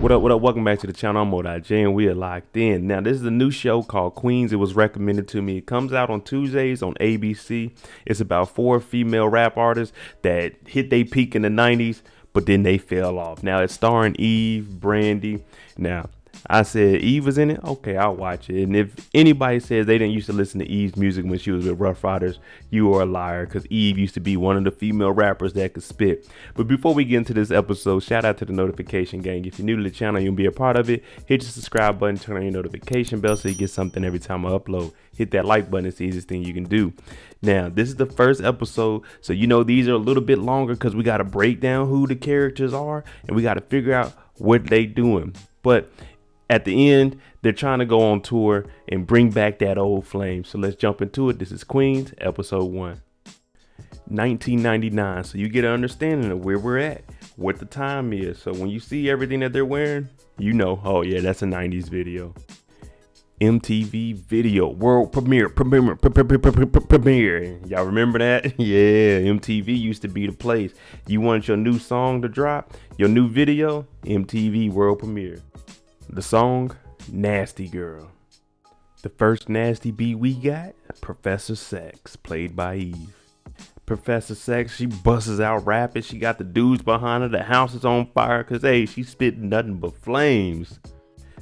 What up? Welcome back to the channel. I'm J and we are locked in. Now, this is a new show called Queens. It was recommended to me. It comes out on Tuesdays on ABC. It's about 4 female rap artists that hit their peak in the 90s, but then they fell off. Now, it's starring Eve, Brandy. Now, I said Eve was in it. Okay, I'll watch it. And if anybody says they didn't used to listen to Eve's music when she was with Rough Riders, you are a liar, because Eve used to be one of the female rappers that could spit. But before we get into this episode, shout out to the notification gang. If you're new to the channel, you'll be a part of it. Hit the subscribe button, turn on your notification bell so you get something every time I upload. Hit that like button. It's the easiest thing you can do. Now, this is the first episode, so you know these are a little bit longer because we got to break down who the characters are and we got to figure out what they doing. But at the end, they're trying to go on tour and bring back that old flame. So let's jump into it. This is Queens, episode 1. 1999. So you get an understanding of where we're at, what the time is. So when you see everything that they're wearing, you know, oh yeah, that's a 90s video. MTV Video World Premiere. Y'all remember that? Yeah, MTV used to be the place. You want your new song to drop, your new video, MTV World Premiere. The song, Nasty Girl. The first nasty beat we got, Professor Sex, played by Eve. Professor Sex, she busts out rapping. She got the dudes behind her. The house is on fire because, hey, she's spitting nothing but flames.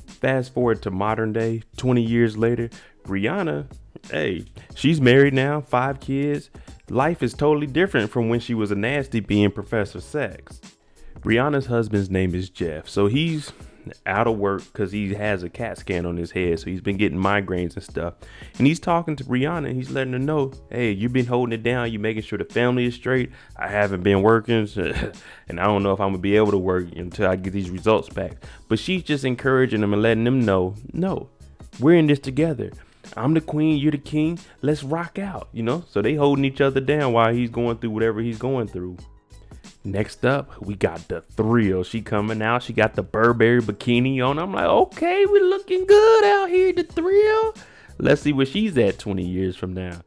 Fast forward to modern day, 20 years later, Brianna, hey, she's married now, 5 kids. Life is totally different from when she was a nasty being Professor Sex. Brianna's husband's name is Jeff, so he's out of work because he has a CAT scan on his head, so he's been getting migraines and stuff. And he's talking to Brianna and he's letting her know, hey, you've been holding it down, you making sure the family is straight. I haven't been working and I don't know if I'm gonna be able to work until I get these results back. But she's just encouraging him and letting him know, no, we're in this together. I'm the queen, you're the king, let's rock out, you know. So they holding each other down while he's going through whatever he's going through. Next up, we got the Thrill. She coming out. She got the Burberry bikini on. I'm like, okay, we're looking good out here, the Thrill. Let's see where she's at 20 years from now.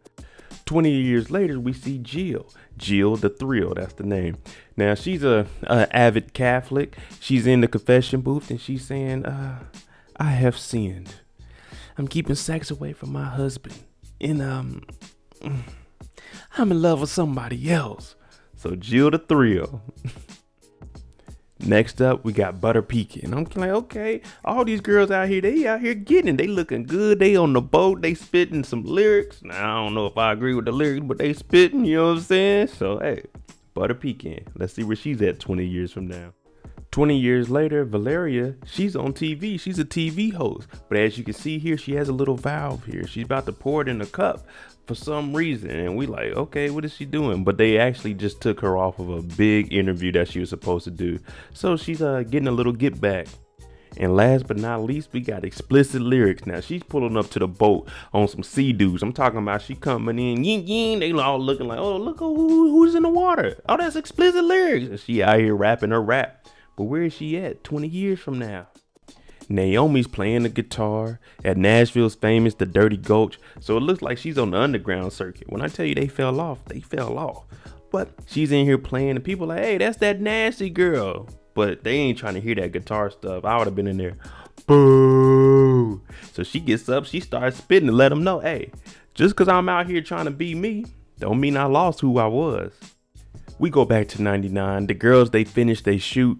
20 years later, we see Jill. Jill the Thrill, that's the name. Now, she's a avid Catholic. She's in the confession booth and she's saying, I have sinned. I'm keeping sex away from my husband. And I'm in love with somebody else. So Jill the Thrill. Next up, we got Butter Pecan. I'm like, okay, all these girls out here, they out here getting it. They looking good. They on the boat. They spitting some lyrics. Now, I don't know if I agree with the lyrics, but they spitting, you know what I'm saying? So, hey, Butter Pecan. Let's see where she's at 20 years from now. 20 years later, Valeria, she's on TV. She's a TV host. But as you can see here, she has a little valve here. She's about to pour it in a cup for some reason. And we like, okay, what is she doing? But they actually just took her off of a big interview that she was supposed to do. So she's getting a little get back. And last but not least, we got Xplicit lyrics. Now, she's pulling up to the boat on some sea dudes. I'm talking about she coming in, yin yin. They all looking like, oh, look who's in the water. Oh, that's Xplicit lyrics. And she out here rapping her rap. But where is she at 20 years from now? Naomi's playing the guitar at Nashville's famous The Dirty Gulch. So it looks like she's on the underground circuit. When I tell you they fell off, they fell off. But she's in here playing and people like, hey, that's that nasty girl. But they ain't trying to hear that guitar stuff. I would have been in there. Boo. So she gets up, she starts spitting to let them know, hey, just because I'm out here trying to be me, don't mean I lost who I was. We go back to 99. The girls, they finish, they shoot.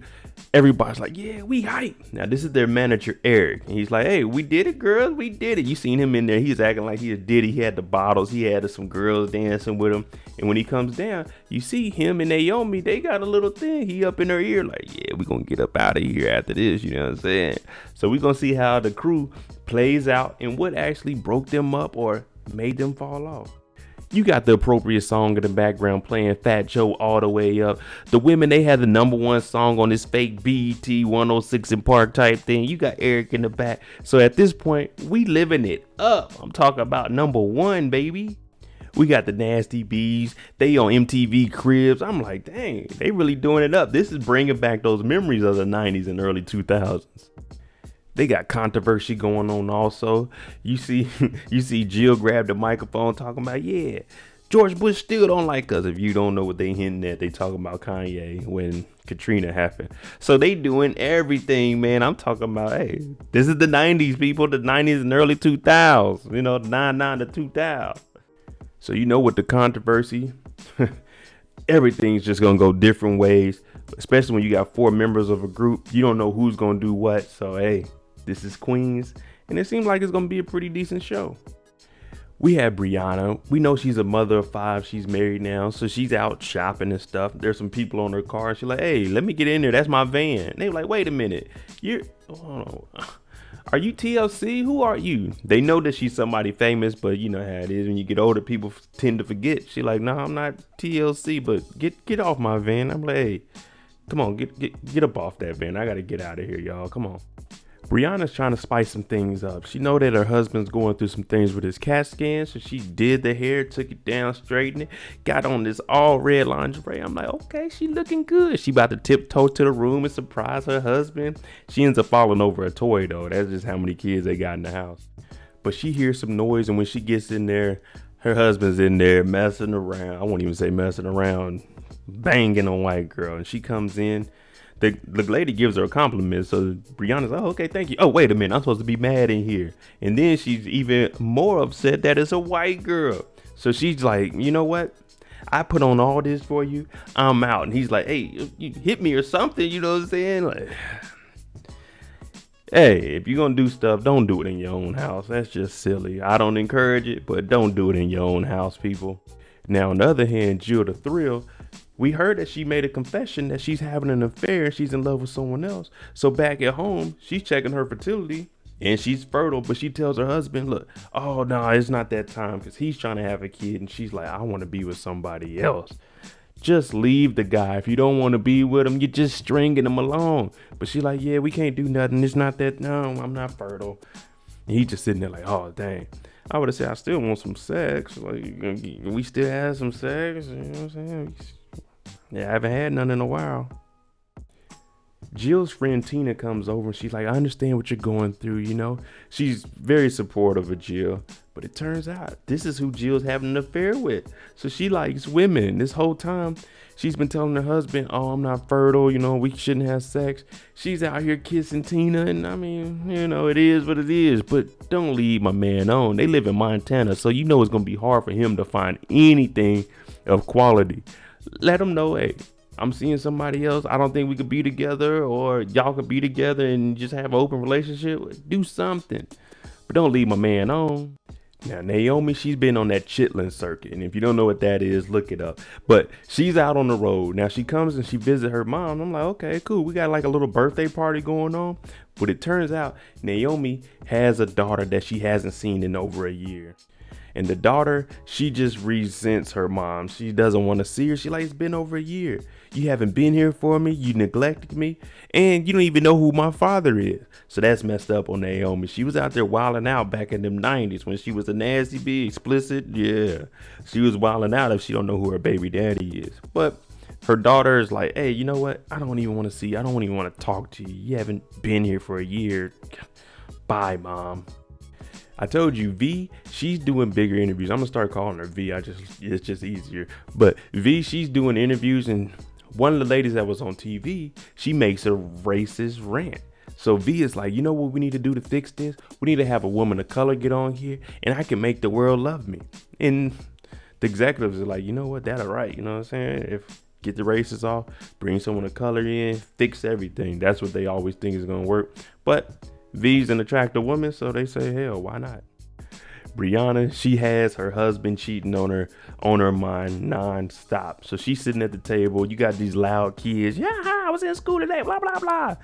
Everybody's like, yeah, we hype. Now, this is their manager, Eric. And he's like, hey, we did it, girls. We did it. You seen him in there. He's acting like he did it. He had the bottles. He had some girls dancing with him. And when he comes down, you see him and Naomi. They got a little thing. He up in her ear like, yeah, we going to get up out of here after this. You know what I'm saying? So we're going to see how the crew plays out and what actually broke them up or made them fall off. You got the appropriate song in the background playing Fat Joe all the way up. The women, they had the #1 song on this fake BET 106 in Park type thing. You got Eric in the back. So at this point, we living it up. I'm talking about #1, baby. We got the Nasty Bees. They on MTV Cribs. I'm like, dang, they really doing it up. This is bringing back those memories of the 90s and early 2000s. They got controversy going on also. You see Jill grab the microphone talking about, yeah, George Bush still don't like us. If you don't know what they hinting at, they talking about Kanye when Katrina happened. So they doing everything, man. I'm talking about, hey, this is the 90s, people. The 90s and early 2000s. You know, 99 to 2000. So you know what the controversy, everything's just going to go different ways, especially when you got 4 members of a group. You don't know who's going to do what. So, hey, this is Queens, and it seems like it's going to be a pretty decent show. We have Brianna. We know she's a mother of 5. She's married now, so she's out shopping and stuff. There's some people on her car. She's like, hey, let me get in there. That's my van. They were like, wait a minute. Are you TLC? Who are you? They know that she's somebody famous, but you know how it is. When you get older, people tend to forget. She's like, no, I'm not TLC, but get off my van. I'm like, hey, come on, get up off that van. I got to get out of here, y'all. Come on. Brianna's trying to spice some things up. She know that her husband's going through some things with his CAT scan, so she did the hair, took it down, straightened it, got on this all red lingerie. I'm like, okay, she looking good. She about to tiptoe to the room and surprise her husband. She ends up falling over a toy, though. That's just how many kids they got in the house. But she hears some noise, and when she gets in there, her husband's in there messing around. I won't even say messing around, banging on white girl. And she comes in. The lady gives her a compliment, so Brianna's like, oh, okay, thank you. Oh, wait a minute, I'm supposed to be mad in here. And then she's even more upset that it's a white girl. So she's like, you know what? I put on all this for you. I'm out. And he's like, hey, you hit me or something, you know what I'm saying? Like, hey, if you're going to do stuff, don't do it in your own house. That's just silly. I don't encourage it, but don't do it in your own house, people. Now, on the other hand, Jill the Thrill, we heard that she made a confession that she's having an affair and she's in love with someone else. So back at home, she's checking her fertility and she's fertile, but she tells her husband, look, oh no, it's not that time, because he's trying to have a kid. And she's like, I want to be with somebody else. Just leave the guy. If you don't want to be with him, you're just stringing him along. But she's like, yeah, we can't do nothing. It's not that, no, I'm not fertile. And he's just sitting there like, oh, dang. I would have said, I still want some sex. Like, we still have some sex. You know what I'm saying? Yeah, I haven't had none in a while. Jill's friend Tina comes over and she's like, I understand what you're going through, you know. She's very supportive of Jill, but it turns out this is who Jill's having an affair with. So she likes women. This whole time she's been telling her husband, oh, I'm not fertile, you know, we shouldn't have sex. She's out here kissing Tina, and I mean, you know, it is what it is, but don't leave my man on. They live in Montana, so you know it's going to be hard for him to find anything of quality. Let him know, hey, I'm seeing somebody else. I don't think we could be together, or y'all could be together and just have an open relationship. Do something, but don't leave my man on. Now, Naomi, she's been on that chitlin circuit, and if you don't know what that is, look it up. But she's out on the road. Now, she comes and she visits her mom. I'm like, okay, cool. We got like a little birthday party going on. But it turns out Naomi has a daughter that she hasn't seen in over a year. And the daughter, she just resents her mom. She doesn't want to see her. She like, it's been over a year. You haven't been here for me. You neglected me. And you don't even know who my father is. So that's messed up on Naomi. She was out there wilding out back in them 90s when she was a nasty bee, Xplicit. Yeah, she was wilding out if she don't know who her baby daddy is. But her daughter is like, hey, you know what? I don't even want to see you. I don't even want to talk to you. You haven't been here for a year. Bye, mom. I told you, V, she's doing bigger interviews. I'm gonna start calling her V. It's just easier. But V, she's doing interviews, and one of the ladies that was on TV, she makes a racist rant. So V is like, you know what we need to do to fix this? We need to have a woman of color get on here, and I can make the world love me. And the executives are like, you know what? That's right. You know what I'm saying? If get the racists off, bring someone of color in, fix everything. That's what they always think is gonna work. But V's an attractive woman, so they say, hell, why not? Brianna, she has her husband cheating on her mind non-stop. So she's sitting at the table. You got these loud kids. Yeah, I was in school today, blah, blah, blah.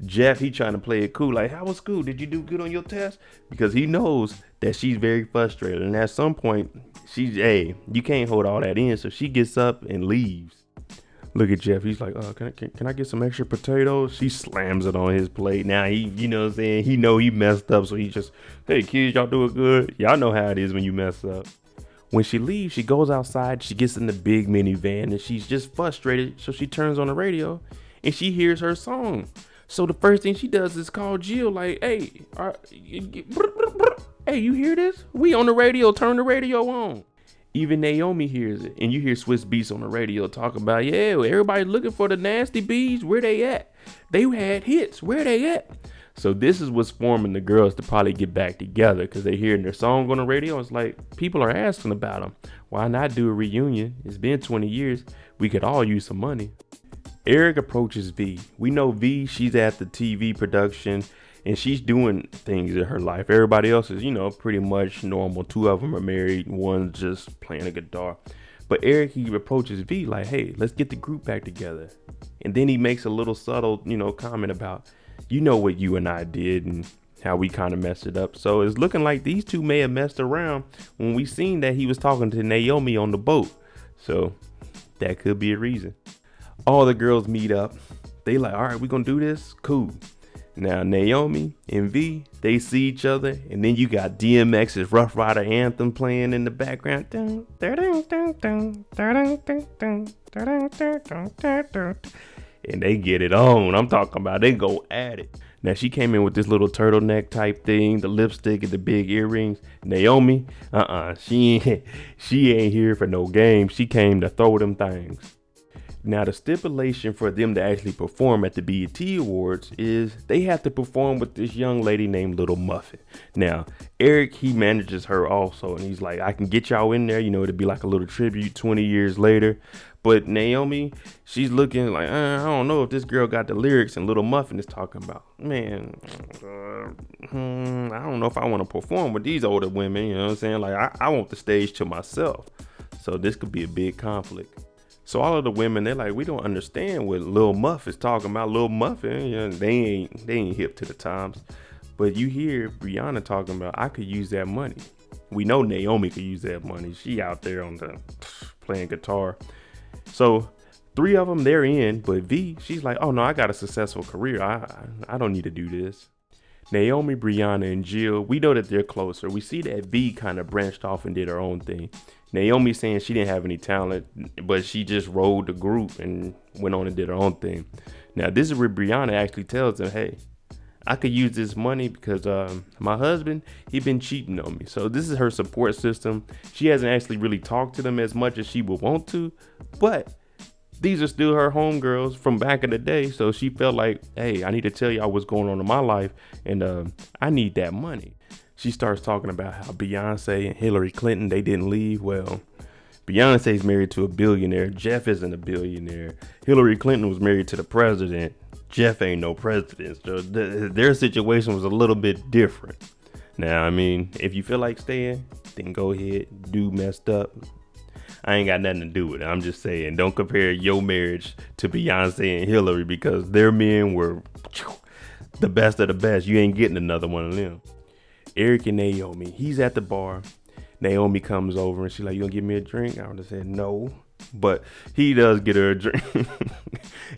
Jeff, he trying to play it cool. Like, how was school? Did you do good on your test? Because he knows that she's very frustrated. And at some point, you can't hold all that in. So she gets up and leaves. Look at Jeff. He's like, can I get some extra potatoes? She slams it on his plate. Now, you know what I'm saying? He know he messed up. So he just, hey, kids, y'all doing good? Y'all know how it is when you mess up. When she leaves, she goes outside. She gets in the big minivan and she's just frustrated. So she turns on the radio and she hears her song. So the first thing she does is call Jill like, hey, you hear this? We on the radio. Turn the radio on. Even Naomi hears it, and you hear Swiss Beats on the radio talk about, yeah, everybody's looking for the nasty bees. Where they at? They had hits. Where they at? So this is what's forming the girls to probably get back together, because they hearing their song on the radio. It's like people are asking about them. Why not do a reunion? It's been 20 years. We could all use some money. Eric approaches V. We know V, she's at the TV production and she's doing things in her life. Everybody else is, pretty much normal. 2 of them are married. One's just playing a guitar. But Eric, he approaches V like, hey, let's get the group back together. And then he makes a little subtle, comment about, what you and I did and how we kind of messed it up. So it's looking like these two may have messed around when we seen that he was talking to Naomi on the boat. So that could be a reason. All the girls meet up. They like, all right, we're going to do this. Cool. Now, Naomi and V, they see each other, and then you got DMX's Rough Rider anthem playing in the background. And they get it on. I'm talking about they go at it. Now, she came in with this little turtleneck type thing, the lipstick and the big earrings. Naomi, she ain't here for no game. She came to throw them things. Now, the stipulation for them to actually perform at the BET Awards is they have to perform with this young lady named Little Muffin. Now, Eric, he manages her also, and he's like, I can get y'all in there, it'll be like a little tribute 20 years later. But Naomi, she's looking like, I don't know if this girl got the lyrics, and Little Muffin is talking about, man, I don't know if I want to perform with these older women, you know what I'm saying? Like, I want the stage to myself. So this could be a big conflict. So all of the women, they're like, we don't understand what Lil Muff is talking about. Lil Muffin, they ain't hip to the times. But you hear Brianna talking about, I could use that money. We know Naomi could use that money. She out there on the playing guitar. So 3 of them, they're in. But V, she's like, oh no, I got a successful career. I don't need to do this. Naomi, Brianna, and Jill, we know that they're closer. We see that V kind of branched off and did her own thing. Naomi saying she didn't have any talent, but she just rode the group and went on and did her own thing. Now, this is where Brianna actually tells them, hey, I could use this money because my husband, he been cheating on me. So this is her support system. She hasn't actually really talked to them as much as she would want to, but these are still her homegirls from back in the day. So she felt like, hey, I need to tell y'all what's going on in my life, and I need that money. She starts talking about how Beyonce and Hillary Clinton, they didn't leave. Well, Beyonce's married to a billionaire. Jeff isn't a billionaire. Hillary Clinton was married to the president. Jeff ain't no president. So their situation was a little bit different. Now, I mean, if you feel like staying, then go ahead. Dude messed up. I ain't got nothing to do with it. I'm just saying, don't compare your marriage to Beyonce and Hillary, because their men were the best of the best. You ain't getting another one of them. Eric and Naomi, he's at the bar. Naomi comes over and she's like, you gonna give me a drink? I would have said no, but he does get her a drink.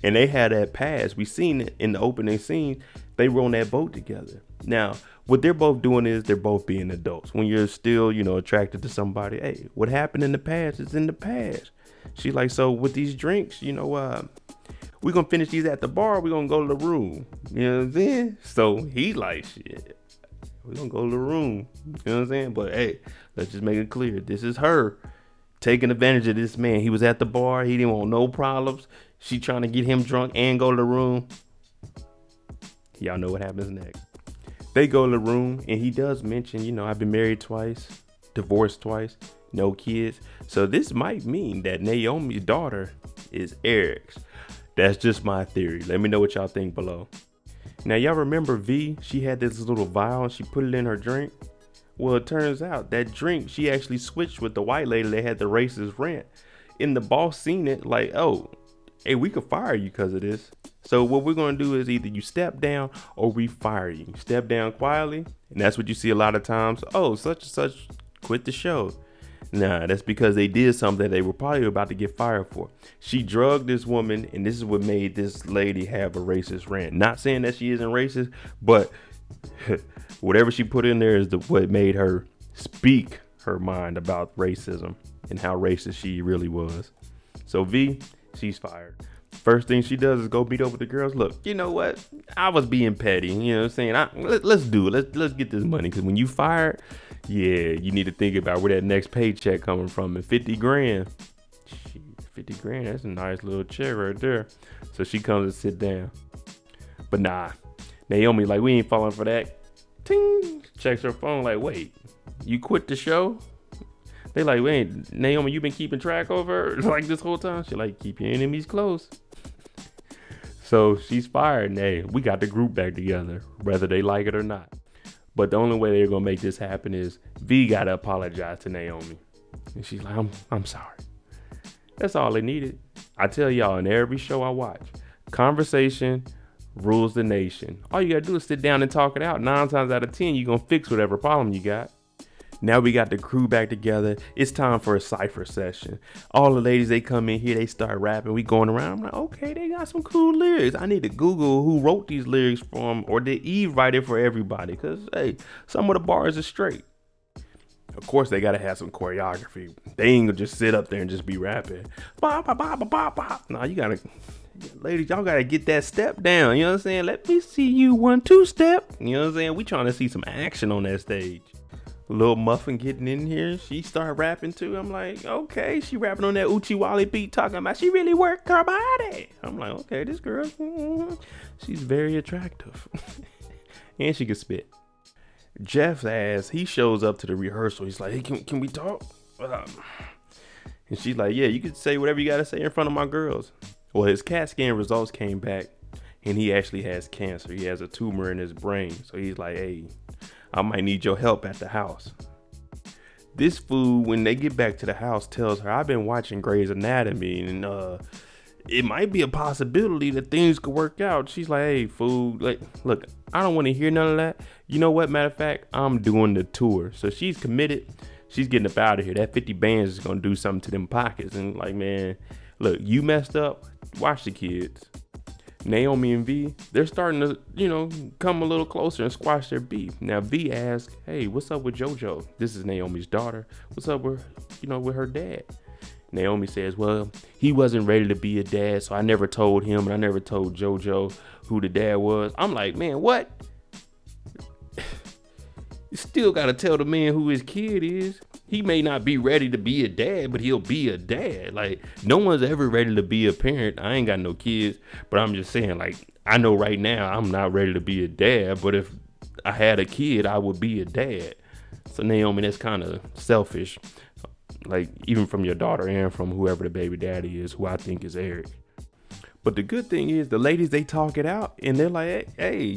And they had that pass. We seen it in the opening scene. They were on that boat together. Now, what they're both doing is they're both being adults. When you're still, attracted to somebody, hey, what happened in the past is in the past. She's like, so with these drinks, we're gonna finish these at the bar. We're gonna go to the room. You know what I'm saying? So he like, shit, we're gonna go to the room. You know what I'm saying? But hey, let's just make it clear. This is her taking advantage of this man. He was at the bar. He didn't want no problems. She trying to get him drunk and go to the room. Y'all know what happens next. They go to the room and he does mention, I've been married twice, divorced twice, no kids. So this might mean that Naomi's daughter is Eric's. That's just my theory. Let me know what y'all think below. Now, y'all remember V? She had this little vial and she put it in her drink. Well, it turns out that drink, she actually switched with the white lady that had the racist rant. And the boss seen it like, oh, hey, we could fire you because of this. So what we're going to do is either you step down or we fire you. Step down quietly. And that's what you see a lot of times. Oh, such and such quit the show. Nah, that's because they did something that they were probably about to get fired for. She drugged this woman, and this is what made this lady have a racist rant. Not saying that she isn't racist, but whatever she put in there is what made her speak her mind about racism and how racist she really was. So V, she's fired. First thing she does is go meet up with the girls. Look, you know what? I was being petty. You know what I'm saying? Let's do it. Let's get this money. Because when you fired, yeah, you need to think about where that next paycheck coming from. And 50 grand. Shit, 50 grand, that's a nice little check right there. So she comes and sit down. But nah, Naomi like, we ain't falling for that. Ting, checks her phone like, wait, you quit the show? They like, wait, Naomi, you been keeping track of her like this whole time? She like, keep your enemies close. So she's fired. And hey, we got the group back together, whether they like it or not. But the only way they're gonna make this happen is V gotta apologize to Naomi. And she's like, I'm sorry. That's all they needed. I tell y'all, in every show I watch, conversation rules the nation. All you gotta do is sit down and talk it out. 9 times out of 10, you're gonna fix whatever problem you got. Now we got the crew back together. It's time for a cypher session. All the ladies, they come in here, they start rapping. We going around. I'm like, okay, they got some cool lyrics. I need to Google who wrote these lyrics for them, or did Eve write it for everybody? Because, hey, some of the bars are straight. Of course, they got to have some choreography. They ain't gonna just sit up there and just be rapping. Bop, bop, bop, bop, bop. No, you got to, ladies, y'all got to get that step down. You know what I'm saying? Let me see you 1, 2 step. You know what I'm saying? We trying to see some action on that stage. Little Muffin getting in here, she started rapping too. I'm like, okay, she rapping on that Uchiwali beat, talking about she really worked her body. I'm like, okay, this girl, she's very attractive. And she can spit. Jeff's ass, he shows up to the rehearsal. He's like, hey, can we talk? And she's like, yeah, you can say whatever you got to say in front of my girls. Well, his CAT scan results came back, and he actually has cancer. He has a tumor in his brain. So he's like, hey, I might need your help at the house. This fool, when they get back to the house, tells her, I've been watching Grey's Anatomy, and it might be a possibility that things could work out. She's like, hey, fool, like, look, I don't want to hear none of that. You know what? Matter of fact, I'm doing the tour. So she's committed. She's getting up out of here. That 50 bands is going to do something to them pockets. And like, man, look, you messed up. Watch the kids. Naomi and V, they're starting to, come a little closer and squash their beef. Now V asks, hey, what's up with Jojo? This is Naomi's daughter. What's up with, with her dad? Naomi says, well, he wasn't ready to be a dad, so I never told him, and I never told Jojo who the dad was. I'm like, man, what? You still got to tell the man who his kid is. He may not be ready to be a dad, but he'll be a dad. Like, no one's ever ready to be a parent. I ain't got no kids, but I'm just saying, like, I know right now I'm not ready to be a dad, but if I had a kid, I would be a dad. So Naomi, that's kind of selfish. Like, even from your daughter and from whoever the baby daddy is, who I think is Eric. But the good thing is the ladies, they talk it out, and they're like, hey,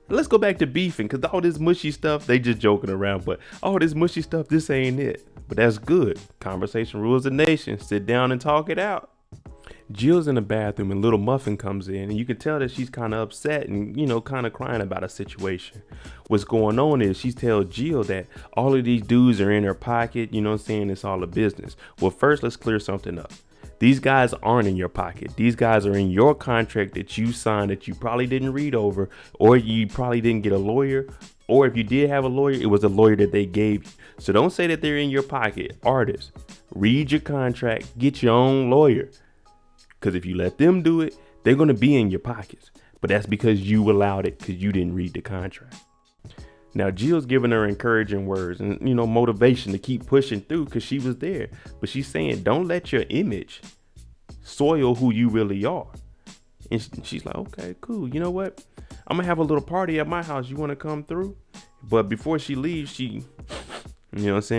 let's go back to beefing, because all this mushy stuff, they just joking around, but all this mushy stuff, this ain't it. But that's good. Conversation rules the nation. Sit down and talk it out. Jill's in the bathroom and little Muffin comes in, and you can tell that she's kind of upset and, kind of crying about a situation. What's going on is she's telling Jill that all of these dudes are in her pocket, it's all a business. Well, first, let's clear something up. These guys aren't in your pocket. These guys are in your contract that you signed that you probably didn't read over, or you probably didn't get a lawyer, or if you did have a lawyer, it was a lawyer that they gave you. So don't say that they're in your pocket. Artists, read your contract, get your own lawyer. Because if you let them do it, they're going to be in your pockets. But that's because you allowed it, because you didn't read the contract. Now, Jill's giving her encouraging words and, motivation to keep pushing through because she was there. But she's saying, don't let your image soil who you really are. And she's like, okay, cool. You know what? I'm going to have a little party at my house. You want to come through? But before she leaves, she, here's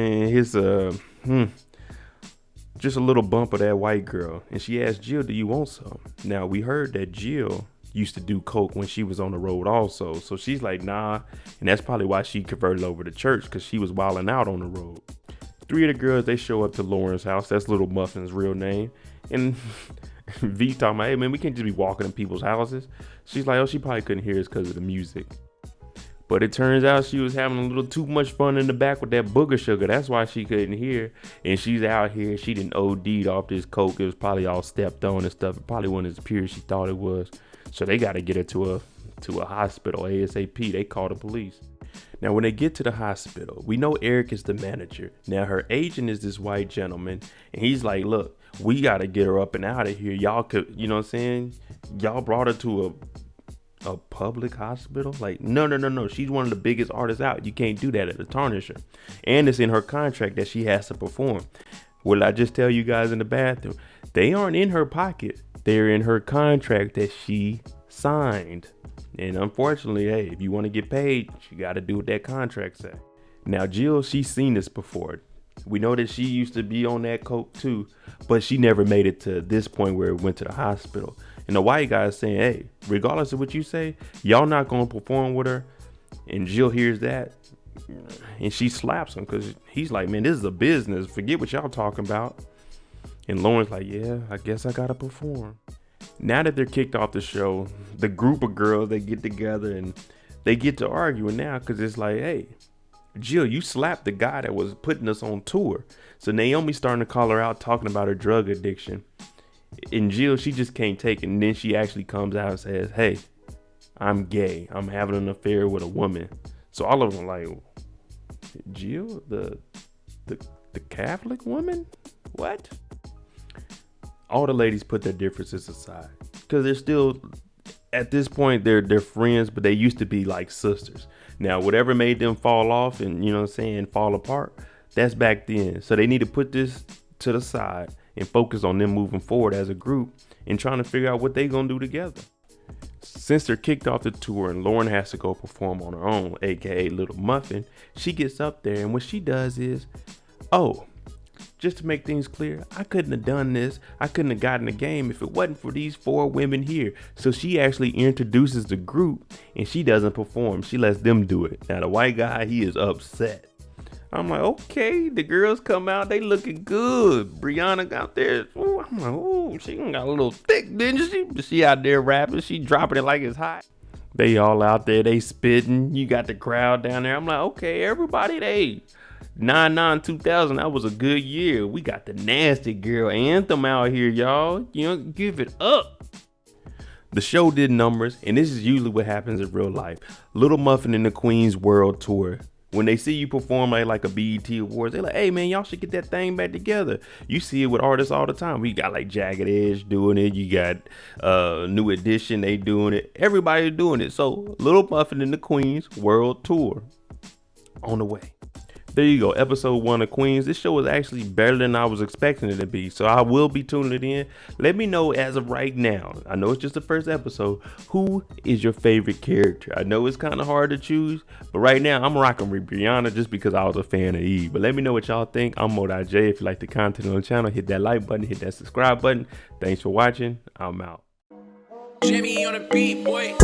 just a little bump of that white girl. And she asked Jill, do you want some? Now, we heard that Jill used to do coke when she was on the road also. So she's like, nah. And that's probably why she converted over to church, because she was wilding out on the road. 3 of the girls, they show up to Lauren's house. That's little Muffin's real name. And V talking about, hey man, we can't just be walking in people's houses. She's like, oh, she probably couldn't hear us because of the music. But it turns out she was having a little too much fun in the back with that booger sugar. That's why she couldn't hear. And she's out here. She done OD'd off this coke. It was probably all stepped on and stuff. It probably wasn't as pure as she thought it was. So they got to get her to a hospital ASAP. They call the police. Now, when they get to the hospital, we know Eric is the manager. Now, her agent is this white gentleman, and he's like, look, we got to get her up and out of here. Y'all could, you know what I'm saying? Y'all brought her to a public hospital? Like, no. She's one of the biggest artists out. You can't do that at a Tarnisher. And it's in her contract that she has to perform. Will I just tell you guys in the bathroom? They aren't in her pocket. They're in her contract that she signed. And unfortunately, hey, if you want to get paid, you got to do what that contract says. Now, Jill, she's seen this before. We know that she used to be on that coke too, but she never made it to this point where it went to the hospital. And the white guy is saying, hey, regardless of what you say, y'all not going to perform with her. And Jill hears that and she slaps him because he's like, man, this is a business. Forget what y'all talking about. And Lauren's like, yeah, I guess I got to perform. Now that they're kicked off the show, the group of girls, they get together and they get to arguing now because it's like, hey, Jill, you slapped the guy that was putting us on tour. So Naomi's starting to call her out, talking about her drug addiction. And Jill, she just can't take it. And then she actually comes out and says, hey, I'm gay. I'm having an affair with a woman. So all of them are like, Jill, the Catholic woman? What? All the ladies put their differences aside because they're still, at this point, they're friends, but they used to be like sisters. Now, whatever made them fall off and, you know what I'm saying, fall apart, that's back then. So they need to put this to the side and focus on them moving forward as a group and trying to figure out what they gonna do together. Since they're kicked off the tour and Lauren has to go perform on her own, A.K.A. Little Muffin, she gets up there and what she does is, just to make things clear, I couldn't have done this. I couldn't have gotten the game if it wasn't for these 4 women here. So she actually introduces the group and she doesn't perform. She lets them do it. Now the white guy, he is upset. I'm like, okay, the girls come out, they looking good. Brianna got there. Ooh, I'm like, oh, she got a little thick, didn't she? But she out there rapping, she dropping it like it's hot. They all out there, they spitting. You got the crowd down there. I'm like, okay, everybody, they 2000, that was a good year. We got the Nasty Girl anthem out here, y'all. You know, give it up. The show did numbers, and this is usually what happens in real life. Little Muffin and the Queen's World Tour. When they see you perform like a BET Awards, they're like, hey man, y'all should get that thing back together. You see it with artists all the time. We got like Jagged Edge doing it. You got New Edition, they doing it. Everybody's doing it. So Little Muffin and the Queen's World Tour on the way. There you go, episode 1 of Queens. This show was actually better than I was expecting it to be, so I will be tuning it in. Let me know as of right now, I know it's just the first episode, who is your favorite character? I know it's kind of hard to choose, but right now I'm rocking with Brianna just because I was a fan of Eve. But let me know what y'all think. I'm Mo.J. If you like the content on the channel, hit that like button, hit that subscribe button. Thanks for watching. I'm out. Jimmy on a beat, boy.